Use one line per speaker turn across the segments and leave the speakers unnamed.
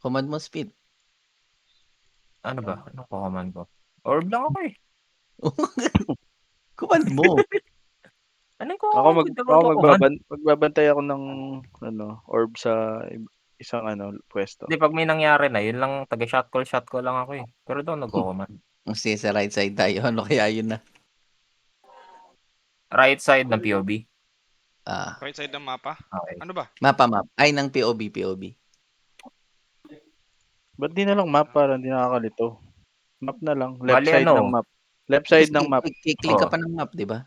Command mo speed.
Ano ba? Anong command ko? Orb lang ako eh.
Command mo.
Anong
Ako
command?
mag
Hindi
ako
ako command.
magbabantay ako ng orb sa isang pwesto.
Hindi, pag may nangyari na, yun lang, taga-shot call lang ako eh. Pero doon nagko-command.
Kasi sa right side tayo. Ano kaya yun na?
Right side ng POB.
Right side ng mapa?
Okay.
Ano ba?
Map. Ay, ng POB.
Ba't di na lang map para hindi nakakalito? Map na lang. Left
Bali,
side ng map. Left side ng map.
Click ka pa ng map, di ba?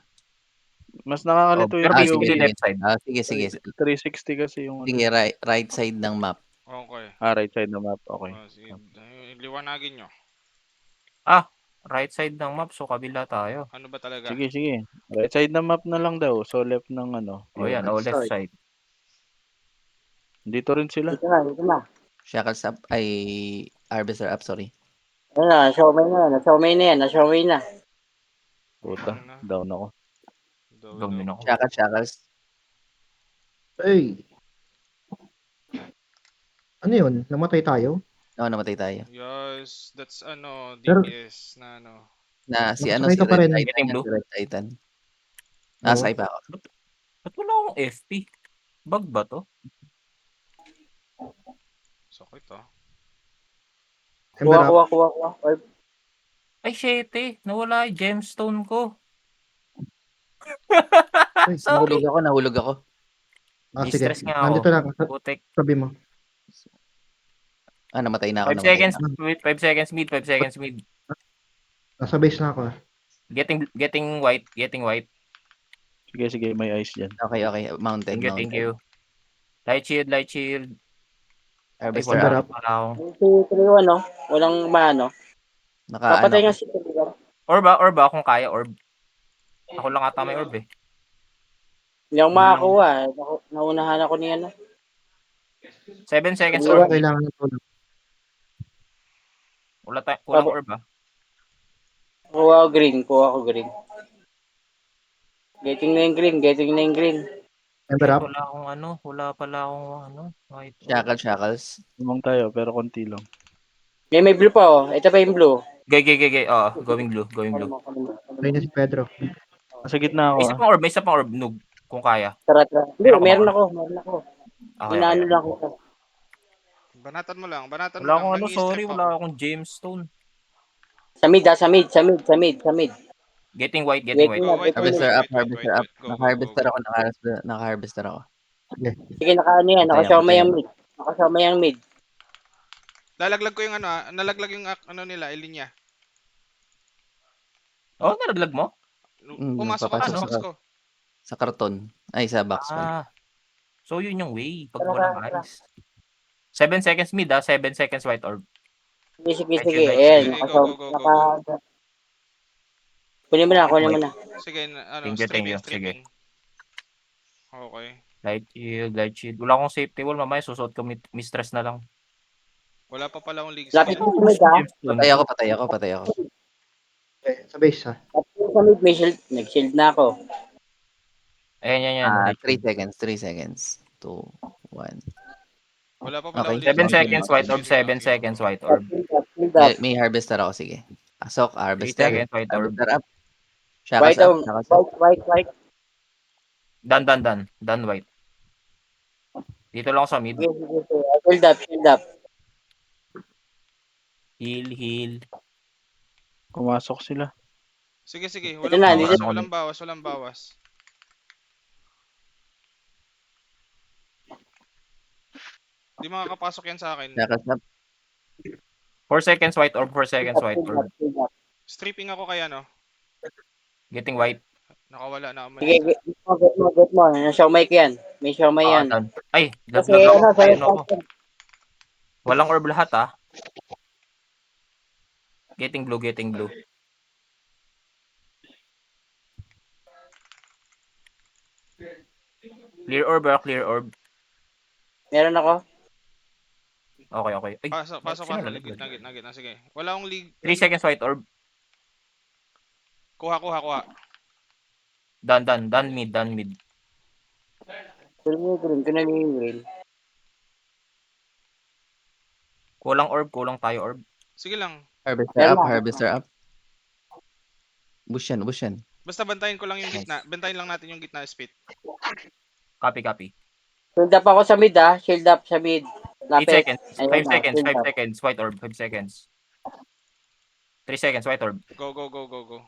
Mas nakakalito
pero
yung
basically
POV.
left side.
Sige.
360 kasi yung
Sige, right side ng map.
Okay.
right side ng map. Okay.
Sige. Liwanagin nyo.
Right side ng map, so kabila tayo.
Ano ba talaga?
Sige. Right side ng map na lang daw. So left ng
O yan,
POV.
left side.
Dito rin sila.
Dito na.
Shackles up. Ay, Harvester up, sorry.
Ayun na, na-showmay na.
Puta, down ako.
Down din ako.
Shackles.
Hey. Ano yun? Namatay tayo?
Oo, namatay tayo.
Yes, that's
Pero-
DPS na
Na si
Nakasakay
si
ka pa
Red
rin.
Titan.
Getting blue?
Si Red Titan. Nasakay pa ako.
Ba't wala akong FP? Bug ba to?
Sakit ah.
Ember up.
Kuha. Orb.
Ay, shit eh. Nawala yung gemstone ko.
Ay,
Sorry.
Nahulog ako.
Sige.
Distress nga ako.
Nandito lang.
Putek.
Sabi mo.
Namatay na ako.
5 seconds, wait, 5 seconds mid, 5 seconds mid.
Nasa base na ako.
Getting white.
Sige, may ice dyan.
Okay. Mounted.
Thank you. Light shield. Ay,
Harvester
Ember
wala
up.
pala ako.
Si Trio, walang maano. Papatay nga si Trio.
Orb ba? Kung kaya, orb. Ako lang ata may orb eh.
Hindi ako makakuha. Naunahan ako ni
7 seconds
Trio.
orb.
Kailangan ng tulong.
Kulang orb ah.
Kuha ko green. Getting na yung green.
Ember up.
Wala pala akong white.
Shackles.
Tumang tayo, pero konti lang.
May blue pa Ito pa yung blue.
Gay. Going blue.
Ayun na si Pedro.
Sa gitna ako.
May isa pang orb. Noob. Kung kaya.
Tara. Hindi, meron ako.
Okay.
Inaano lang kita.
Banatan mo lang. Wala
Wala akong wala akong gemstone.
Sa mid.
Getting white.
Harvester up.
Wait.
Naka-harvester ako.
Sige, nakaano yan. Nakasama yung mid.
Lalaglag ko yung nalaglag yung nila, ilinya.
Oh, nalaglag mo?
Pumasok ako sa box ko.
Sa karton. Ay, sa box pala.
So yun yung way. Pag walang ice. 7 seconds mid 7 seconds white orb.
Sige.
Sige,
Ayan.
go.
Kunin mo na.
Sige,
Thank you.
streaming. Okay.
Light shield. Wala akong safety wall. Mamaya susuot ko mistress na lang.
Wala pa pala akong league
Lapit
skill.
mo sa mid
Patay ako.
Okay, sa base ha.
Lapit mo sa mid, may shield. Nag-shield na ako.
Ayan.
3 seconds. 2, 1.
Wala pa pala akong
Okay.
league
7 seconds white orb. 7 seconds white orb.
Shield up.
May harvester ako, sige. Pasok,
3
harvester.
seconds white orb.
Harvester up. Shackles up.
White.
Done white. Dito lang ako sa mid.
Sige. Shield up.
Heal.
Pumasok sila.
Sige.
Ito na,
Walang bawas. Di makakapasok yan sa akin.
Shackles up.
4 seconds white orb.
Shield up.
Stripping ako kaya
Getting white.
Nakawala na ako.
Sige, get mo. Nasa-showmay ko yan. May showmay yan.
Done. Ay,
Kasi
laglag ako.
sa'yo.
Walang orb lahat Getting blue. Clear orb.
Meron ako.
Okay. Ay,
Pasok. Nagit. Sige. Wala akong league.
3 seconds white orb.
Kuha.
Done mid.
Kunin mo yung green.
Kulang orb, kulang tayo orb.
Sige lang.
Harvester
Meron
up,
na.
harvester up. Bush yan, bush yan.
Basta bantayin ko lang yung
Nice.
gitna. Bantayin lang natin yung gitna spit.
Copy, copy.
Shield up ako sa mid Shield up sa mid.
8
Lapit.
seconds.
Ayun
5
na,
seconds.
shield
5
up.
seconds. White orb. 5 seconds. 3 seconds. White orb.
Go, go, go, go, go.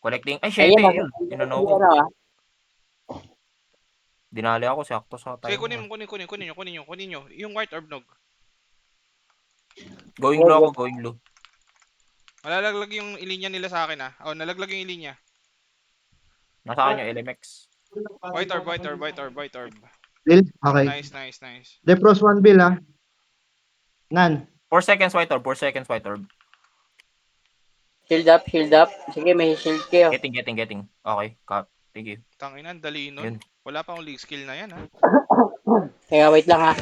Collecting. Ay, 7.
Ayun na.
Yun. Inano ko.
Ano, ah.
Dinali ako. Sakto sa
Sige,
tayo.
kunin nyo. Yung white orb nog.
Going low ako. Going low.
Malalaglag yung ilinya nila sa akin ah. Oh, nalaglag yung ilinya.
Nasa akin yung LMX.
White orb.
Bill? Okay.
Nice.
Depros 1 Bill ah. Nan.
4 seconds white orb. 4 seconds white orb.
Shield up. Sige, may shield kayo.
Getting. Okay. Thank you.
Tangina, ang dali nun.
Yun.
Wala pa akong league skill na yan ha.
Kaya wait lang ha.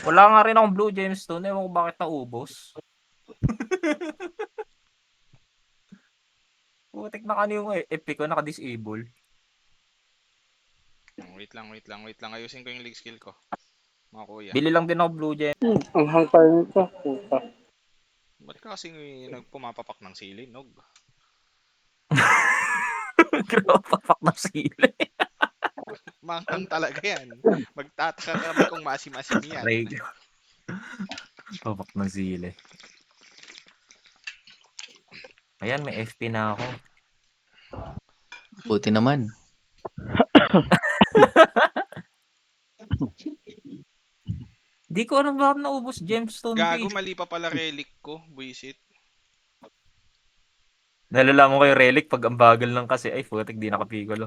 Wala nga rin akong blue gemstone. Ewan ko bakit naubos. Putik na kanina yung epic ko. Naka-disable.
Wait lang. Ayusin ko yung league skill ko. Mga kuya.
Bili lang din ako blue gem.
Ang hangpal nito. Puta.
Ba't ka kasi nagpumapapak ng sili, nog?
Papak na sila.
Manghang talaga yan. Magtataka kami kung masim-asim yan.
Aray. Papak na sila. Ayan, may FP na ako.
Buti naman.
Di ko alam bakit naubos gemstone.
Gago, mali pa pala relic ko. Buisit.
Nalalaman ko yung relic pag ang bagal lang kasi. Ay, putik, di nakapigolo.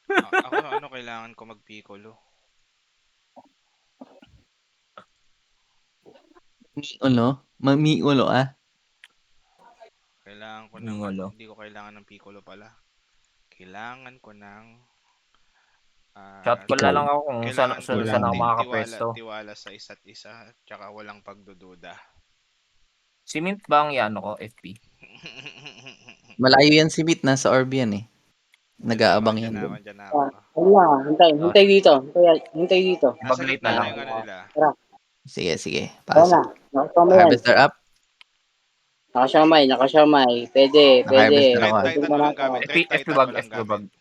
Ako kailangan ko mag-piccolo.
Miulo ah.
Kailangan ko ng...
Piccolo.
Hindi ko kailangan ng piccolo pala. Kailangan ko ng...
Shot ko na lang ako kung saan
kailangan ko
ako
lang
makakapwesto.
tiwala sa isa't isa. Tsaka walang pagdududa.
Si Mint ba ang yan ko, FP?
Malayo yan si Beat, nasa orb yan eh. Nag-aabang yan.
Diyan na ako.
Ayun lang. Hintay dito. Hintay dito.
Nasa
Mag-late
gitna
na
na
lang.
yung ano nila.
Sige.
Ayun
Pasok.
na. Nakasama yan.
Harvester up.
Nakasyamay. Pwede.
Naka-harvester ako.
Red Titan walang gamit.
FP,
Red
FP
Titan
bag,
walang
FP bag.
gamit.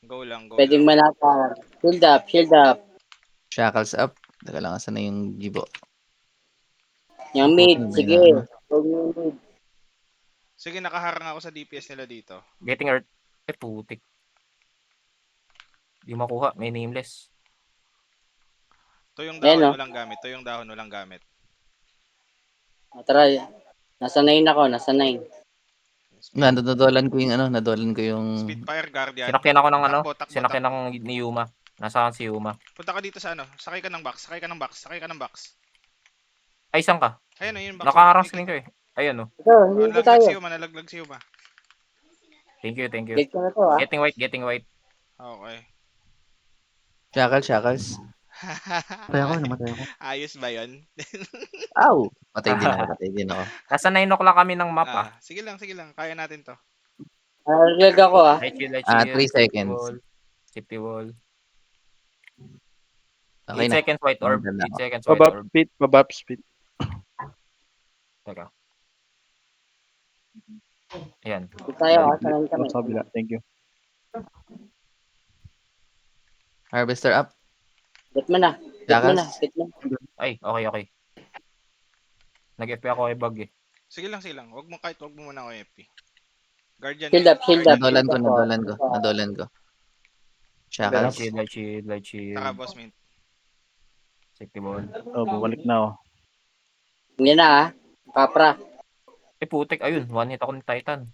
Go lang.
Pwedeng manata. Shield up.
Shackles up. Teka lang, asan na yung gibo?
Yung mid.
Buti na
Sige.
may ano.
Huwag yung mid.
Sige, nakaharang ako sa DPS nila dito.
Getting earth. Putik. Di makuha, may nameless.
To yung
Ayan,
dahon
no?
walang gamit.
Tara. Nasa 9 ako. Nasa 9.
Nadodolan ko yung
Spitfire Guardian.
Sinakyan ako ng ano?
Takbo.
Sinakyan ng ni Yuma. Nasaan si Yuma?
Punta ka dito sa ano. Sakay ka ng box.
Ay, saan ka?
Ayun na yung box.
Nakaharang screen ko eh. Ayun oh.
Ito, hindi ko tayo.
Nalaglag si Yuma.
Thank you.
Get ko na to ah.
Getting white.
Okay.
shackles.
Namatay ako.
Ayos ba yun?
Ow! Patay din ako.
Nasa 9 o'clock kami ng map ah.
Sige lang. Kaya natin to.
Nalaglag ako ah.
Light shield.
3 seconds.
Safety wall.
Okay
8
na.
seconds white orb.
Maganda
8 seconds white orb.
Babap speed.
Teka. Ayan.
Hindi tayo ah. Sanay kami.
Sa kabila. Thank you.
Harvester up.
Get mo na.
Shackles.
Ay, okay. Nag-FP ako kay bug eh.
Sige lang. Wag mo muna ako FP. Guardian.
Shield up.
Nadolan ko. Shackles.
Light shield.
Taka boss mint.
Safety wall.
Babalik na ako.
Hindi na ah. Kapra.
Putik. Ayun, one hit ako ni Titan.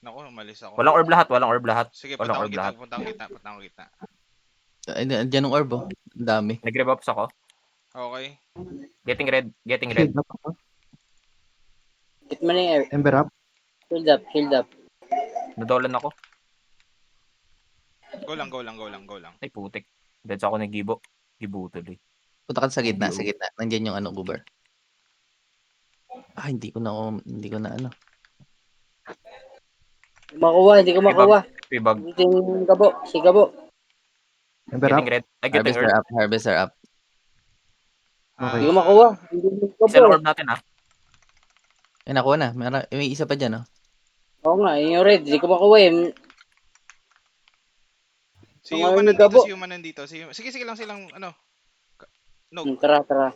Naku, umalis ako.
Walang orb lahat.
Sige,
Walang
punta
orb
ko
lahat.
gitna.
Ay, diyan ang orb oh. Ang dami.
Nag-rebuffs ako.
Okay.
Getting red.
Shield up ako.
Get mo na yung
Ember up.
Shield up.
Nadolan ako.
Go lang.
Ay, putik. That's ako nag-gibo. Gibo tuloy.
Punta ka sa gitna. Nandiyan yung Uber. Hindi ko na ano.
Hindi ko makuha.
P-bug.
Dito yung gabo. Si gabo.
Ember up.
Getting red. Ay, getting earth.
Harvester up.
Okay.
Hindi ko makuha. Hindi ko
Isa lang
po.
orb natin ha.
Eh, nakuha na. May isa pa dyan, oh.
Oo nga, yung red. Hindi ko makuha eh.
Si
Ang
Human
ayaw
nandito,
nagabo.
si Human nandito. Sige lang silang, ano.
Tara.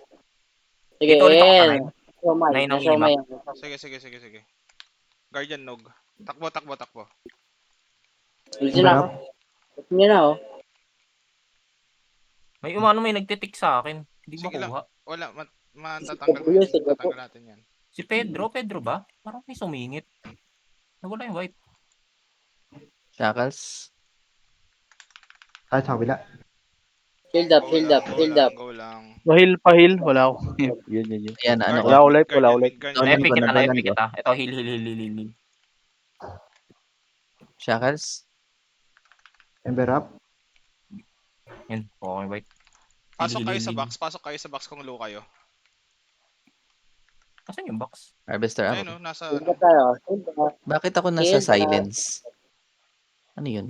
Sige,
Dito ulit ako
eh.
tanay.
Siomay.
Nine ang
Siomay.
Sige. Guardian Nog. Takbo.
Ulitin na ako. Ulitin niya na, oh.
May umano may nagtitik sa akin. Hindi
Sige lang.
makuha.
Wala, matatanggal mo
Sige,
yan.
sige.
Tatanggal natin yan.
Si Pedro ba? Parang may sumingit. Nawala yung white.
Shackles.
Tayo sa kabila.
Shield up.
Go lang.
Pahil. Wala ako. Yan.
Ayan, ano ko.
Wala ko life, wala ko life.
Dolan
Epic
ko,
kita.
nadolan ko.
Ito, heal.
Shackles.
Ember up.
Yan, okay, white.
Pasok kayo sa box kung low kayo.
Asan yung box?
Harvester up.
Ayun, nasa,
Shield up tayo. Shield up.
Bakit ako nasa
Shield up.
silence? Ano yun?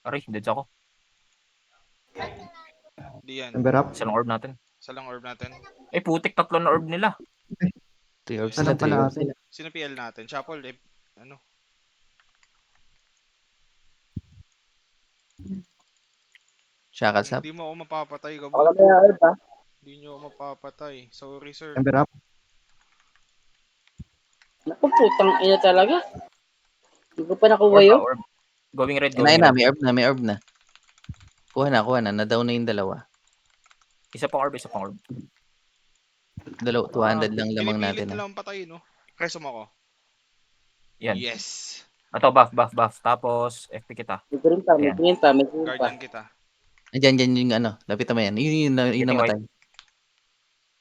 Aray, dead ako.
di yan.
Ember up.
Isa lang orb natin.
Isa lang orb natin.
Eh, putik, 3 na orb nila.
3 orbs
Alam
sila, 3
pala
orbs
natin.
sila.
Sino PL natin? Shuffle, ano?
Shackles up.
Hindi mo ako mapapatay, Gabo.
Wala may herb, ha?
Hindi nyo ako mapapatay. Sorry, sir.
Ember up.
Naku, putang ina talaga. Hindi ko pa nakuha
Orb,
yun.
orb. Going red,
Ayun
going
na,
red.
may orb na. Kuha na. Na-down na yung dalawa.
Isa pang orb.
200 lang lamang
Pinipilit
natin.
na lang patayin, no? Resume ako.
Yan.
Yes.
Ito, buff. Tapos, FP kita.
May green pa.
Guardian kita.
Dyan yung ano. Lapitan mo yan. Yun
Getting
namatay.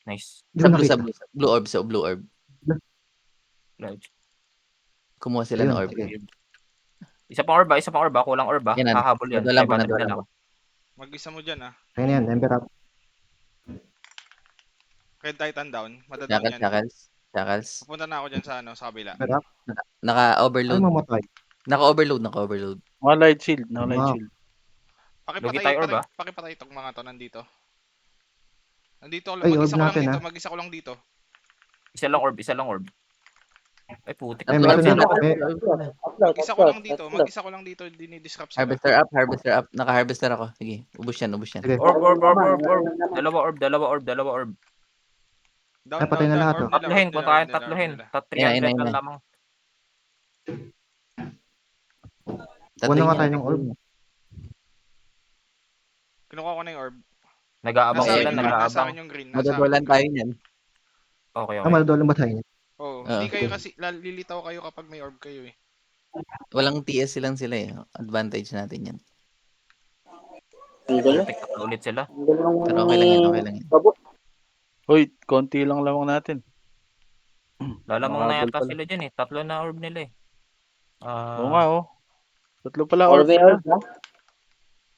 Nice.
Sa
Hindi ko
blue,
nakita.
sa blue orb.
Right.
Kumuha sila ng
Ayun,
orb.
sige.
Isa pang orb. Kulang orb.
Yan,
Hahabol yan.
nadolan ko,
500
nadolan
na
ko.
lang.
Mag-isa mo dyan, ah.
Ayan yan. Ember up.
Red Titan down. Madadown yan.
Shackles.
Pupunta na ako dyan sa, sa kabila.
Ember up. Ay,
Naka-overload.
mamatay.
Naka-overload.
Mga light shield.
Wow.
Lugi tayo, orb, ah.
Pakipatay itong mga to nandito. Nandito,
Ay, orb
mag-isa ko lang
natin,
dito.
ah.
Mag-isa ko lang dito.
Isa lang orb. Ay, putik.
Ay,
Orb
meron
na,
na. May-
Mag-isa ko lang dito. Dinidisrupt sila.
Harvester up. Naka-harvester ako. Sige, ubos yan.
Sige.
Orb. Dalawa orb.
Down,
Ay, patay na lahat,
orb
oh.
nila,
Tatlohin,
orb
kung
nila,
kaya
orb nila,
tatlohin.
orb nila.
300
Ayun.
lang lamang.
Kuha na nga tayo ng orb.
Kinuha ko na yung orb.
Nag-aabang
Nasa
sila,
akin yung green. Nasa
nag-aabang.
akin yung green.
Madadolan tayo niyan.
Okay.
Ah, maladolan ba tayo?
Oh,
Ah,
hindi kayo
okay.
kasi lilitaw kayo kapag may orb kayo eh.
Walang TS silang sila eh. Advantage natin yan.
Ang gulo.
Putik, ulit sila.
Ang gulo ng-
Pero okay lang yan.
Babo.
Hoy, konti lang lamang natin.
Lalamang na
Mahabol
yata
pala.
sila dyan eh. 3 na orb nila eh.
Oo nga, oh. 3 pala
Or
orb
may
nila.
herb, ha?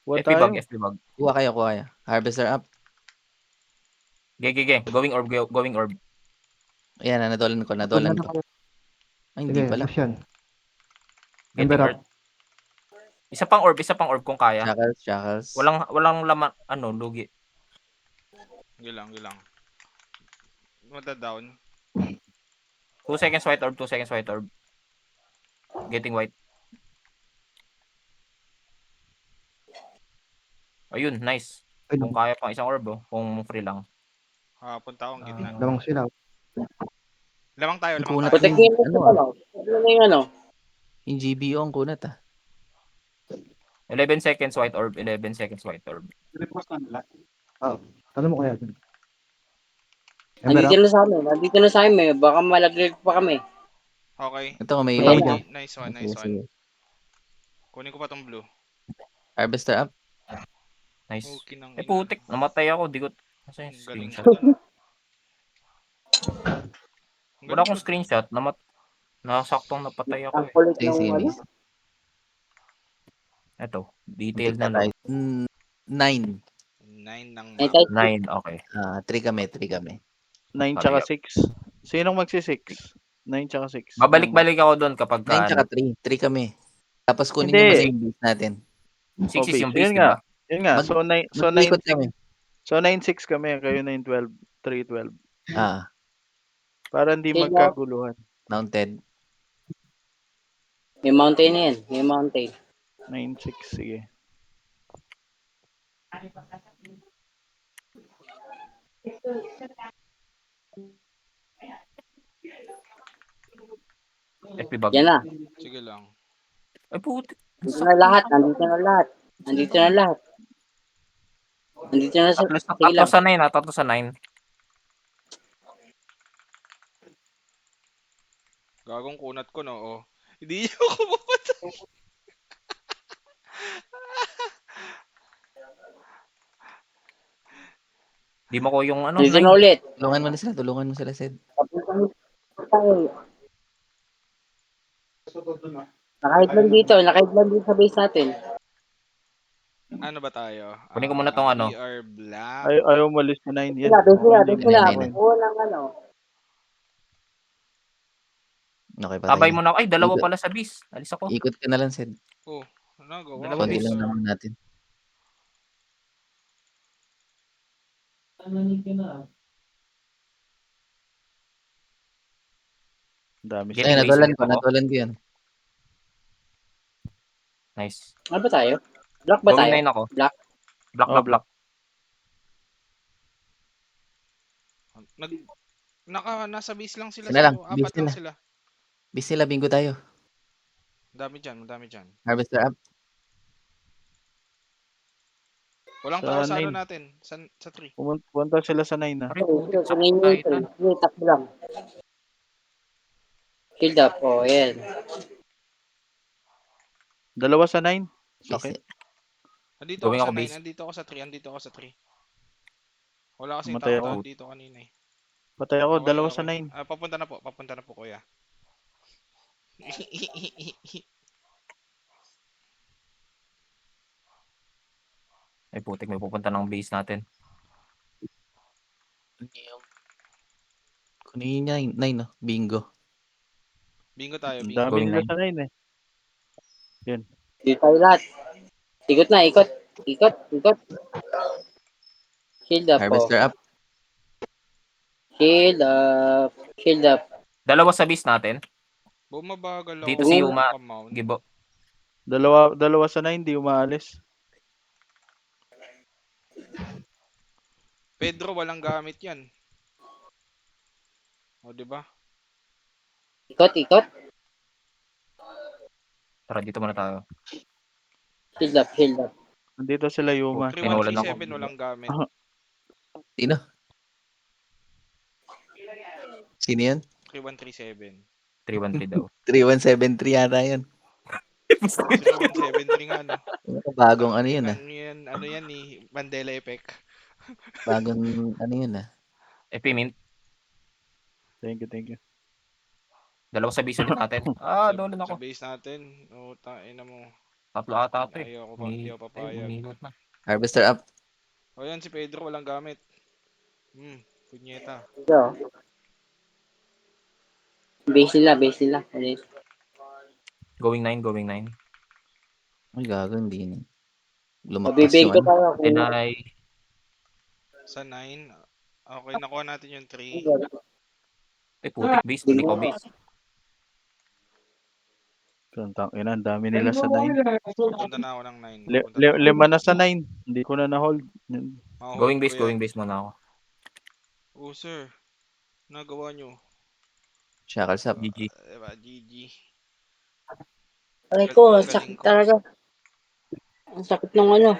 Kuha
FP
tayo.
bag.
Kuha kayo. Harvester up.
Ge. Going orb.
Ayan, nadolan ko. Ay, hindi
Sige,
pala.
push yan.
Getting
Ember up.
hurt. Isa pang orb kung kaya.
Shackles.
Walang laman, lugi.
Gilang. Madadown.
2 seconds white orb. Getting white. Ayun, nice.
Ay,
Kung kaya pang isang orb, kung free lang.
Punta akong gitna.
lamang sila.
Lamang tayo.
Kunat
Protect niyo yung
Ano,
ano. Protect niyo yung ano.
yung GBO ang kunat
11 seconds white orb.
Ano mo kaya? Ember up.
Nandito na sa amin. Baka malaglag pa kami.
Okay.
Ito, may
Ayan.
orb.
Nice one.
Sige.
Kunin ko pa tong blue.
Harvester up.
Nice.
Okay nang
Eh putik, namatay ako. Di ko... Nasa yung
Galing
screenshot?
ko dun.
Wala akong screenshot. Nasaktong napatay ako
Ang
eh.
kulit
Sige,
ng ano.
Ito, detail na lang.
9.
9 ng
May
map.
type
9, okay.
3 kami.
9 tsaka 6. Sinong magsi-6? 9 tsaka 6.
Babalik-balik ako doon kapag
9 tsaka 3. 3 kami. Tapos kunin
Hindi.
yung base natin.
6 is yung
Yun
base,
nga.
diba?
Yun nga. So 9
Mag-ikot kami.
So 9-6 kami, kayo 9-12, 3-12.
Ah,
Para hindi
Shield up.
magkaguluhan.
mounted.
May mountain na yan. May mountain.
9-6, sige.
FP bag.
Yan na.
Sige lang.
Ay, puti.
Nandito na lahat. Nandito na lahat. Nandito na lahat. Nandito na sa... Sige
Tatlo
lang.
sa 9, ha? Tatlo sa 9.
Gagong kunat ko, no? Oh. Hindi niyo ako mapatay.
Di mo ko yung ano,
Nandito na
9.
ulit.
Tulungan mo sila, Sed.
Papunta mo tayo. Nakahid lang dito. Nakahid lang dito sa base natin.
Ano ba tayo?
Kunin ko muna tong ano.
We are black.
Ayaw umalis na 9 yan.
Sila, base nila,
Okay,
base nila.
Nine, nine.
Kuha ng ano.
Okay,
Tabay
patay
mo
na.
na. Ay, dalawa
Ikot.
pala sa bis. Alis ako.
Ikot ka na lang, Sed.
Oh, nagawa.
Dalawa
Konti
base.
lang naman natin.
Dami
Get
Ay,
base
natulan
ulit
ko.
ako.
Natulan ko yan.
Nice.
Ano ba tayo? Black ba tayo?
Going 9 ako.
Black.
Black
Oh,
na black.
Nasa base lang sila.
Sila lang,
Apat
base
lang
nila.
sila.
Bis nila, bingo tayo.
Madami dyan.
Harvester up.
Walang
Sa
tao sa ano
nine.
natin. Sa 3.
Pumunta sila sa 9 na.
Ay, puti.
Ito, kunin nyo ito. Sige, takbo lang. Shield up. Oh, yan.
Dalawa sa 9.
Bis,
Sakit.
Andito
Gawin
ako sa
ako
9.
base.
Andito ako sa 3. Wala kasing
Matay
tao
ako.
dito kanina eh.
Patay ako,
Okay,
dalawa sa
okay.
9.
Papunta na po kuya.
Ay, putik. May pupunta ng base natin.
Kunin niya 9, no? Bingo.
Bingo tayo,
Ang
bingo.
dami
Going
nila
9.
sa 9 eh.
Dito tayo lahat. Ikot na, ikot. Ikot. Shield up. Oh.
Harvester up.
Shield up. Shield up.
Dalawa sa base natin.
Bumabagal ako.
Dito si Yuma.
Kamount.
Gibo.
Dalawa sa 9, di umaalis.
Pedro, walang gamit yan. O, diba?
Ikot.
Tara, dito muna tayo.
Shield up.
Nandito sila Yuma.
Pinulan ako.
3137 walang gamit.
Sino? Sino yan?
3137.
313 daw.
3173 yata yan.
3173 nga, no?
Bagong ano yun, ah.
Ano yan ni Mandela Effect.
Bagong ano yun, ah.
FP mint.
Thank you.
Dalawa sa base ulit natin. Doon ako.
Sa base natin. O, tain na mo.
Tatlo ata ito eh.
Hindi ako papayag.
Umigot na.
Harvester up.
O yan, si Pedro walang gamit. Punyeta.
Ito. Base nila. Alis.
Going 9.
Ay, gago, hindi na. Lumagpas yung
Mabibigko
ano.
tayo.
Deny.
Sa 9. Okay, nakuha natin yung 3.
Ay, putik base. Tuloy ko base.
Tantang ina, ang dami nila sa 9.
Pupunta na ako ng 9.
Lima na sa 9. Hindi ko na na-hold.
Going base muna ako.
Oh, sir. Nagawa nyo.
Shackles up.
GG.
Diba, GG.
Aray ko,
Galing
sakit
ko.
talaga. Ang sakit ng ano.